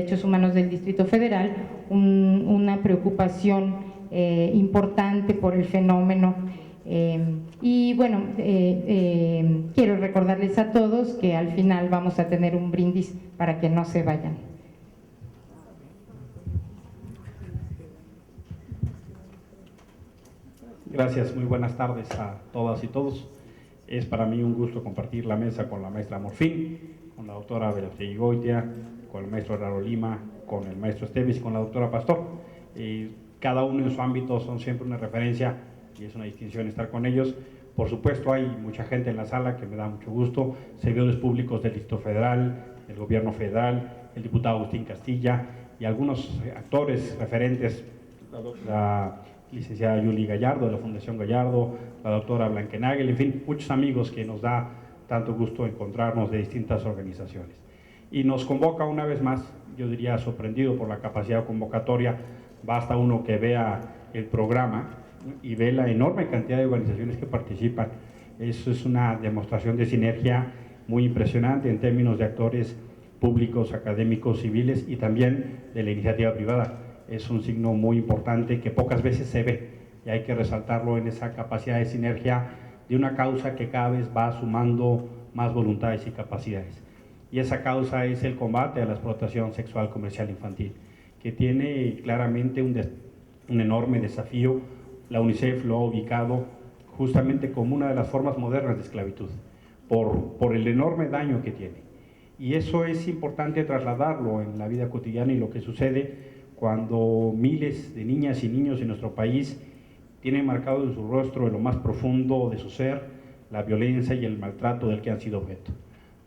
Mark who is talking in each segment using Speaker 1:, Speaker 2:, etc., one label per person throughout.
Speaker 1: Derechos Humanos del Distrito Federal una preocupación importante por el fenómeno. Y bueno, quiero recordarles a todos que al final vamos a tener un brindis para que no se vayan.
Speaker 2: Gracias, muy buenas tardes a todas y todos. Es para mí un gusto compartir la mesa con la maestra Morfín, con la doctora Beatriz Goitia, con el maestro Raro Lima, con el maestro Esteves y con la doctora Pastor. Cada uno en su ámbito son siempre una referencia y es una distinción estar con ellos. Por supuesto, hay mucha gente en la sala que me da mucho gusto, servidores públicos del Distrito Federal, del Gobierno Federal, el diputado Agustín Castilla y algunos actores referentes, la licenciada Yuli Gallardo de la Fundación Gallardo, la doctora Blankenagel, en fin, muchos amigos que nos da tanto gusto encontrarnos de distintas organizaciones. Y nos convoca una vez más, yo diría sorprendido por la capacidad convocatoria, basta uno que vea el programa y ve la enorme cantidad de organizaciones que participan. Eso es una demostración de sinergia muy impresionante en términos de actores públicos, académicos, civiles y también de la iniciativa privada. Es un signo muy importante que pocas veces se ve y hay que resaltarlo en esa capacidad de sinergia de una causa que cada vez va sumando más voluntades y capacidades. Y esa causa es el combate a la explotación sexual comercial infantil, que tiene claramente un enorme desafío. La UNICEF lo ha ubicado justamente como una de las formas modernas de esclavitud, por el enorme daño que tiene. Y eso es importante trasladarlo en la vida cotidiana y lo que sucede cuando miles de niñas y niños en nuestro país tienen marcado en su rostro, en lo más profundo de su ser, la violencia y el maltrato del que han sido objeto,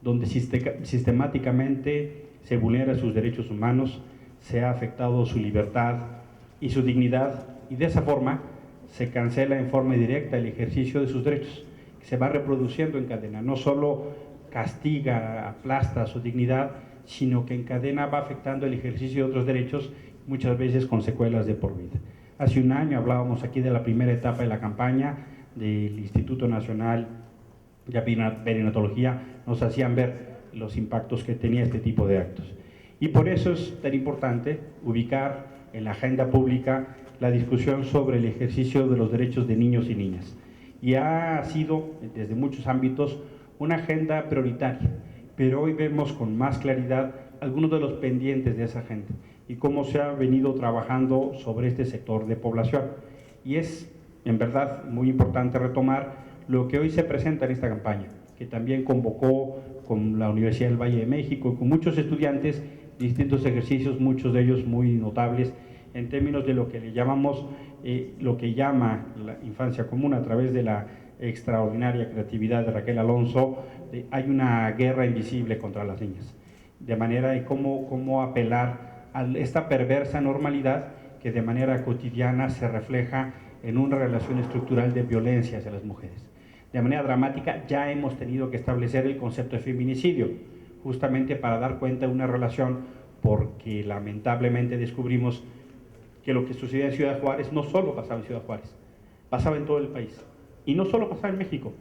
Speaker 2: donde sistemáticamente se vulnera sus derechos humanos, se ha afectado su libertad y su dignidad, y de esa forma se cancela en forma directa el ejercicio de sus derechos, que se va reproduciendo en cadena. No solo castiga, aplasta su dignidad, sino que en cadena va afectando el ejercicio de otros derechos, muchas veces con secuelas de por vida. Hace un año hablábamos aquí de la primera etapa de la campaña del Instituto Nacional de Perinatología, nos hacían ver los impactos que tenía este tipo de actos. Y por eso es tan importante ubicar en la agenda pública la discusión sobre el ejercicio de los derechos de niños y niñas. Y ha sido, desde muchos ámbitos, una agenda prioritaria, pero hoy vemos con más claridad algunos de los pendientes de esa agenda y cómo se ha venido trabajando sobre este sector de población. Y es, en verdad, muy importante retomar lo que hoy se presenta en esta campaña, que también convocó con la Universidad del Valle de México, con muchos estudiantes, distintos ejercicios, muchos de ellos muy notables, en términos de lo que le llamamos, lo que llama la infancia común a través de la extraordinaria creatividad de Raquel Alonso. Hay una guerra invisible contra las niñas, de manera de cómo apelar a esta perversa normalidad que de manera cotidiana se refleja en una relación estructural de violencia hacia las mujeres. De manera dramática ya hemos tenido que establecer el concepto de feminicidio, justamente para dar cuenta de una relación, porque lamentablemente descubrimos que lo que sucedía en Ciudad Juárez no solo pasaba en Ciudad Juárez, pasaba en todo el país. Y no solo pasaba en México.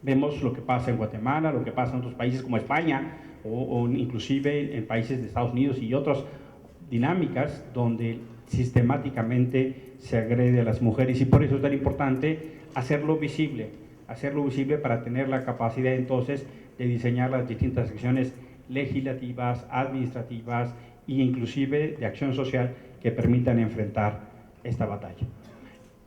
Speaker 2: Vemos lo que pasa en Guatemala, lo que pasa en otros países como España, o inclusive en países de Estados Unidos y otras dinámicas donde sistemáticamente se agrede a las mujeres, y por eso es tan importante hacerlo visible para tener la capacidad entonces de diseñar las distintas acciones legislativas, administrativas e inclusive de acción social que permitan enfrentar esta batalla.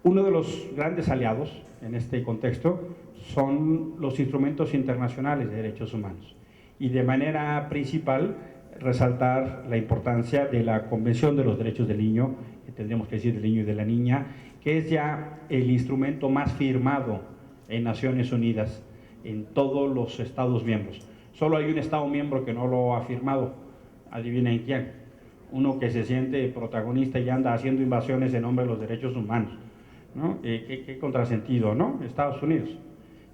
Speaker 2: Uno de los grandes aliados en este contexto son los instrumentos internacionales de derechos humanos, y de manera principal resaltar la importancia de la Convención de los Derechos del Niño, que tendríamos que decir del niño y de la niña, que es ya el instrumento más firmado en Naciones Unidas, en todos los Estados miembros. Solo hay un Estado miembro que no lo ha firmado, adivinen quién, uno que se siente protagonista y anda haciendo invasiones en nombre de los derechos humanos, ¿no? Qué contrasentido, ¿no? Estados Unidos.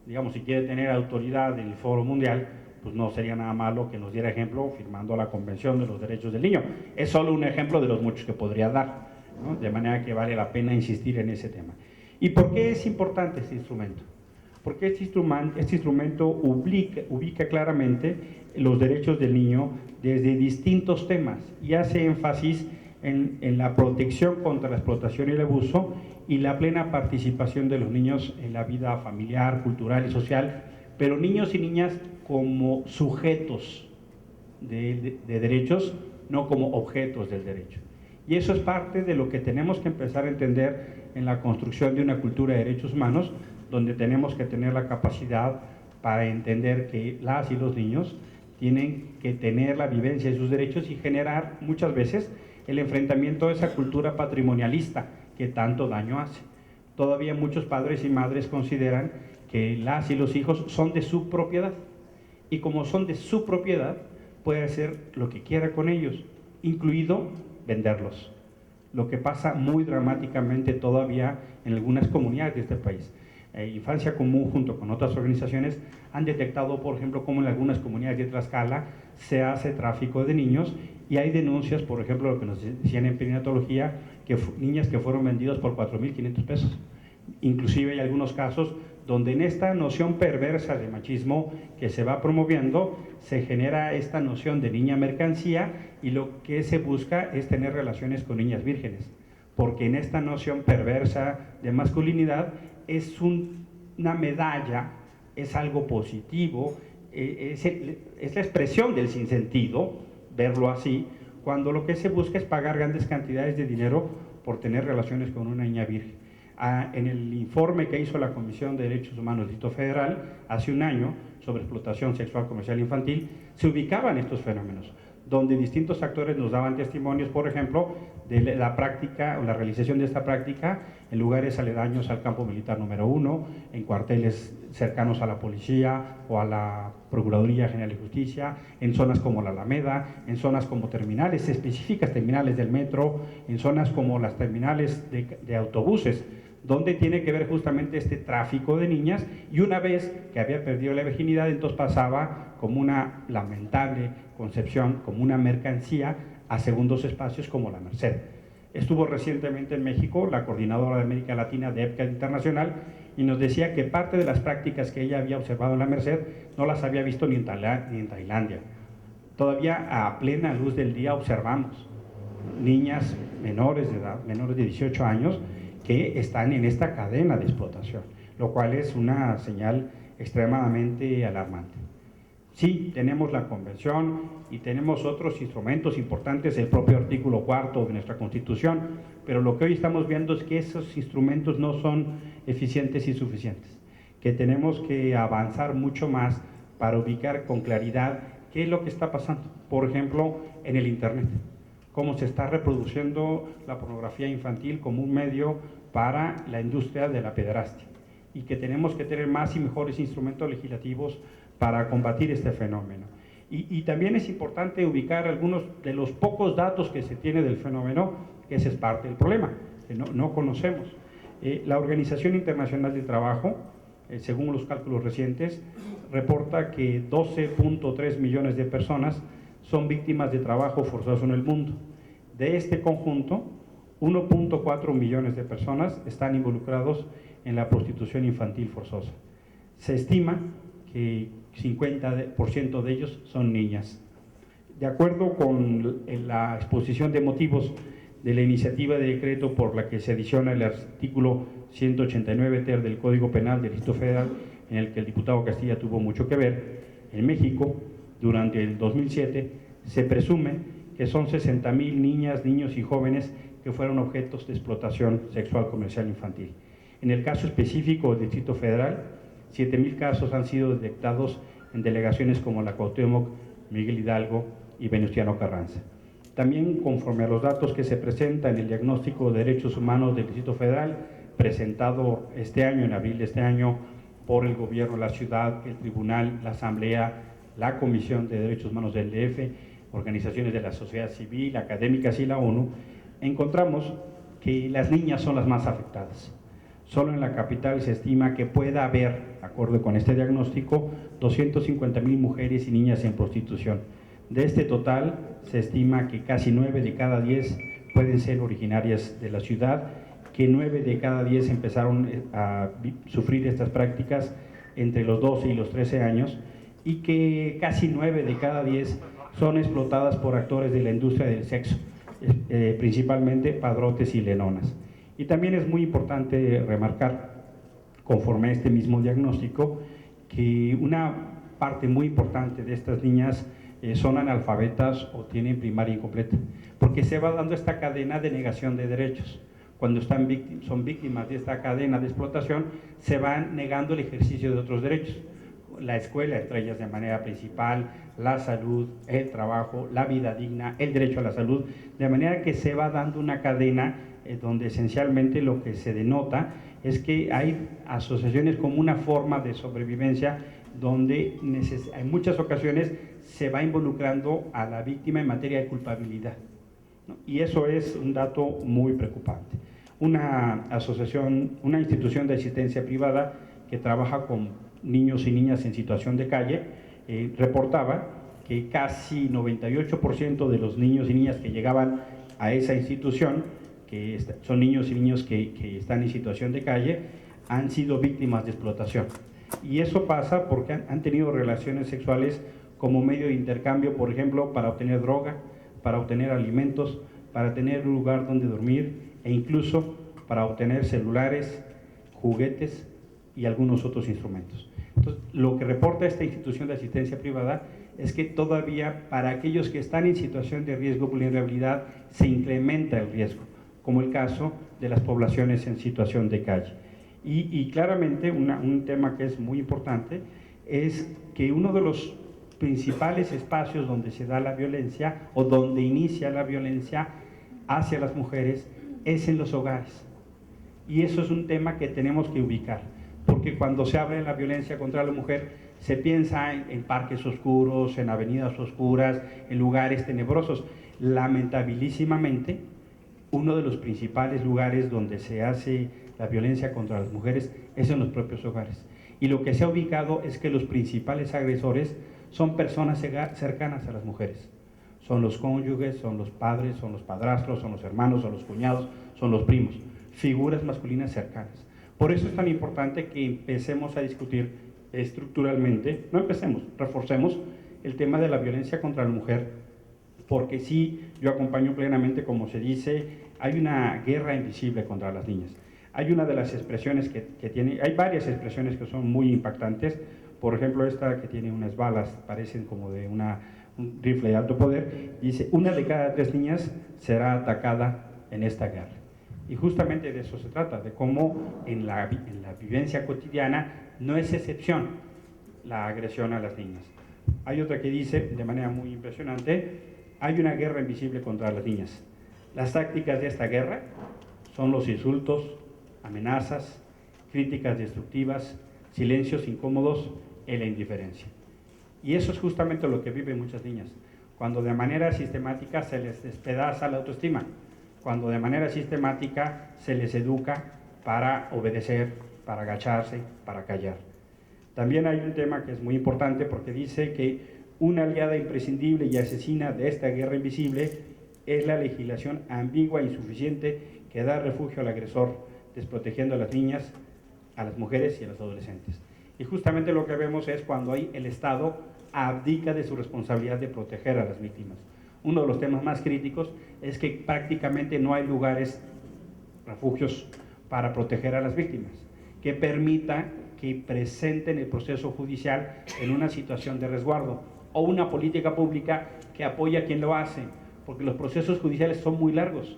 Speaker 2: Digamos, si quiere tener autoridad en el Foro Mundial, pues no sería nada malo que nos diera ejemplo firmando la Convención de los Derechos del Niño. Es solo un ejemplo de los muchos que podría dar, ¿no? De manera que vale la pena insistir en ese tema. ¿Y por qué es importante este instrumento? porque este instrumento ubica claramente los derechos del niño desde distintos temas y hace énfasis en la protección contra la explotación y el abuso y la plena participación de los niños en la vida familiar, cultural y social, pero niños y niñas como sujetos de derechos, no como objetos del derecho. Y eso es parte de lo que tenemos que empezar a entender en la construcción de una cultura de derechos humanos, donde tenemos que tener la capacidad para entender que las y los niños tienen que tener la vivencia de sus derechos y generar muchas veces el enfrentamiento a esa cultura patrimonialista que tanto daño hace. Todavía muchos padres y madres consideran que las y los hijos son de su propiedad, y como son de su propiedad, puede hacer lo que quiera con ellos, incluido venderlos, lo que pasa muy dramáticamente todavía en algunas comunidades de este país. Infancia Común, junto con otras organizaciones, han detectado, por ejemplo, cómo en algunas comunidades de Tlaxcala se hace tráfico de niños, y hay denuncias, por ejemplo, lo que nos decían en perinatología, que niñas que fueron vendidas por 4,500 pesos. Inclusive hay algunos casos donde en esta noción perversa de machismo que se va promoviendo, se genera esta noción de niña mercancía, y lo que se busca es tener relaciones con niñas vírgenes, porque en esta noción perversa de masculinidad es una medalla, es algo positivo, es la expresión del sinsentido, verlo así, cuando lo que se busca es pagar grandes cantidades de dinero por tener relaciones con una niña virgen. En el informe que hizo la Comisión de Derechos Humanos del Distrito Federal hace un año sobre explotación sexual comercial infantil, se ubicaban estos fenómenos, donde distintos actores nos daban testimonios, por ejemplo, de la práctica o la realización de esta práctica en lugares aledaños al campo militar número 1, en cuarteles cercanos a la policía o a la Procuraduría General de Justicia, en zonas como la Alameda, en zonas como terminales específicas, terminales del metro, en zonas como las terminales de autobuses, donde tiene que ver justamente este tráfico de niñas, y una vez que había perdido la virginidad, entonces pasaba como una lamentable concepción, como una mercancía, a segundos espacios como la Merced. Estuvo recientemente en México la coordinadora de América Latina de EPCA Internacional, y nos decía que parte de las prácticas que ella había observado en la Merced no las había visto ni en Tailandia. Todavía a plena luz del día observamos niñas menores de edad, menores de 18 años, que están en esta cadena de explotación, lo cual es una señal extremadamente alarmante. Sí, tenemos la Convención y tenemos otros instrumentos importantes, el propio artículo 4 de nuestra Constitución, pero lo que hoy estamos viendo es que esos instrumentos no son eficientes y suficientes, que tenemos que avanzar mucho más para ubicar con claridad qué es lo que está pasando. Por ejemplo, en el Internet, cómo se está reproduciendo la pornografía infantil como un medio para la industria de la pederastia, y que tenemos que tener más y mejores instrumentos legislativos para combatir este fenómeno. Y también es importante ubicar algunos de los pocos datos que se tiene del fenómeno, que ese es parte del problema, que no conocemos. La Organización Internacional del Trabajo, según los cálculos recientes, reporta que 12.3 millones de personas son víctimas de trabajo forzoso en el mundo. De este conjunto, 1.4 millones de personas están involucrados en la prostitución infantil forzosa. Se estima que 50% de ellos son niñas. De acuerdo con la exposición de motivos de la iniciativa de decreto por la que se adiciona el artículo 189 ter del Código Penal del Distrito Federal, en el que el diputado Castilla tuvo mucho que ver, en México, durante el 2007, se presume que son 60,000 niñas, niños y jóvenes que fueron objetos de explotación sexual comercial infantil. En el caso específico del Distrito Federal, 7,000 casos han sido detectados en delegaciones como la Cuauhtémoc, Miguel Hidalgo y Venustiano Carranza. También, conforme a los datos que se presentan en el diagnóstico de derechos humanos del Distrito Federal, presentado este año, en abril de este año, por el gobierno de la ciudad, el tribunal, la asamblea, la Comisión de Derechos Humanos del DF, organizaciones de la sociedad civil, académicas y la ONU, encontramos que las niñas son las más afectadas. Solo en la capital se estima que pueda haber, acorde con este diagnóstico, 250,000 mujeres y niñas en prostitución. De este total, se estima que casi 9 de cada 10 pueden ser originarias de la ciudad, que 9 de cada 10 empezaron a sufrir estas prácticas entre los 12 y los 13 años y que casi 9 de cada 10 son explotadas por actores de la industria del sexo, principalmente padrotes y lenonas. Y también es muy importante remarcar, conforme a este mismo diagnóstico, que una parte muy importante de estas niñas son analfabetas o tienen primaria incompleta, porque se va dando esta cadena de negación de derechos. Cuando son víctimas de esta cadena de explotación, se van negando el ejercicio de otros derechos. La escuela, entre ellas de manera principal, la salud, el trabajo, la vida digna, el derecho a la salud, de manera que se va dando una cadena donde esencialmente lo que se denota es que hay asociaciones como una forma de sobrevivencia donde en muchas ocasiones se va involucrando a la víctima en materia de culpabilidad, ¿no? Y eso es un dato muy preocupante. Una institución de asistencia privada que trabaja con niños y niñas en situación de calle, reportaba que casi 98% de los niños y niñas que llegaban a esa institución, que son niños y niños que están en situación de calle, han sido víctimas de explotación. Y eso pasa porque han tenido relaciones sexuales como medio de intercambio, por ejemplo, para obtener droga, para obtener alimentos, para tener un lugar donde dormir e incluso para obtener celulares, juguetes y algunos otros instrumentos. Entonces, lo que reporta esta institución de asistencia privada es que todavía para aquellos que están en situación de riesgo o vulnerabilidad se incrementa el riesgo, como el caso de las poblaciones en situación de calle. Y claramente un tema que es muy importante es que uno de los principales espacios donde se da la violencia o donde inicia la violencia hacia las mujeres es en los hogares. Y eso es un tema que tenemos que ubicar, porque cuando se habla de la violencia contra la mujer se piensa en parques oscuros, en avenidas oscuras, en lugares tenebrosos. Lamentabilísimamente, uno de los principales lugares donde se hace la violencia contra las mujeres es en los propios hogares. Y lo que se ha ubicado es que los principales agresores son personas cercanas a las mujeres. Son los cónyuges, son los padres, son los padrastros, son los hermanos, son los cuñados, son los primos. Figuras masculinas cercanas. Por eso es tan importante que empecemos a discutir estructuralmente, reforcemos el tema de la violencia contra la mujer, porque sí, yo acompaño plenamente, como se dice, hay una guerra invisible contra las niñas. Hay una de las expresiones que tiene, hay varias expresiones que son muy impactantes, por ejemplo esta que tiene unas balas, parecen como de un rifle de alto poder, dice, 1 de cada 3 niñas será atacada en esta guerra. Y justamente de eso se trata, de cómo en la vivencia cotidiana no es excepción la agresión a las niñas. Hay otra que dice, de manera muy impresionante, hay una guerra invisible contra las niñas. Las tácticas de esta guerra son los insultos, amenazas, críticas destructivas, silencios incómodos y la indiferencia. Y eso es justamente lo que viven muchas niñas, cuando de manera sistemática se les despedaza la autoestima, cuando de manera sistemática se les educa para obedecer, para agacharse, para callar. También hay un tema que es muy importante porque dice que una aliada imprescindible y asesina de esta guerra invisible es la legislación ambigua e insuficiente que da refugio al agresor, desprotegiendo a las niñas, a las mujeres y a los adolescentes. Y justamente lo que vemos es cuando el Estado abdica de su responsabilidad de proteger a las víctimas. Uno de los temas más críticos es que prácticamente no hay lugares, refugios para proteger a las víctimas, que permita que presenten el proceso judicial en una situación de resguardo o una política pública que apoya a quien lo hace, porque los procesos judiciales son muy largos,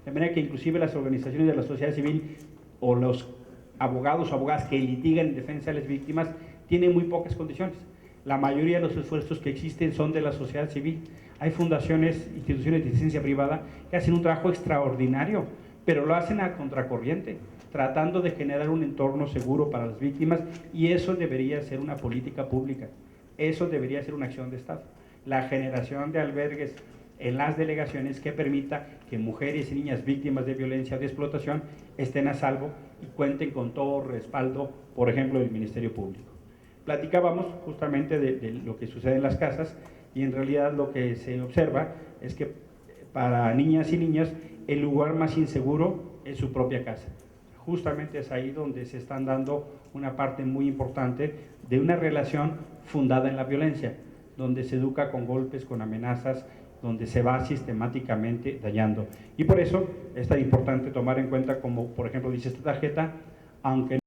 Speaker 2: de manera que inclusive las organizaciones de la sociedad civil o los abogados o abogadas que litigan en defensa de las víctimas tienen muy pocas condiciones. La mayoría de los esfuerzos que existen son de la sociedad civil. Hay fundaciones, instituciones de asistencia privada que hacen un trabajo extraordinario, pero lo hacen a contracorriente, tratando de generar un entorno seguro para las víctimas, y eso debería ser una política pública, eso debería ser una acción de Estado. La generación de albergues en las delegaciones que permita que mujeres y niñas víctimas de violencia o de explotación estén a salvo y cuenten con todo respaldo, por ejemplo, del Ministerio Público. Platicábamos justamente de lo que sucede en las casas, y en realidad lo que se observa es que para niñas y niños el lugar más inseguro es su propia casa. Justamente es ahí donde se están dando una parte muy importante de una relación fundada en la violencia, donde se educa con golpes, con amenazas, donde se va sistemáticamente dañando. Y por eso es tan importante tomar en cuenta, como por ejemplo dice esta tarjeta, aunque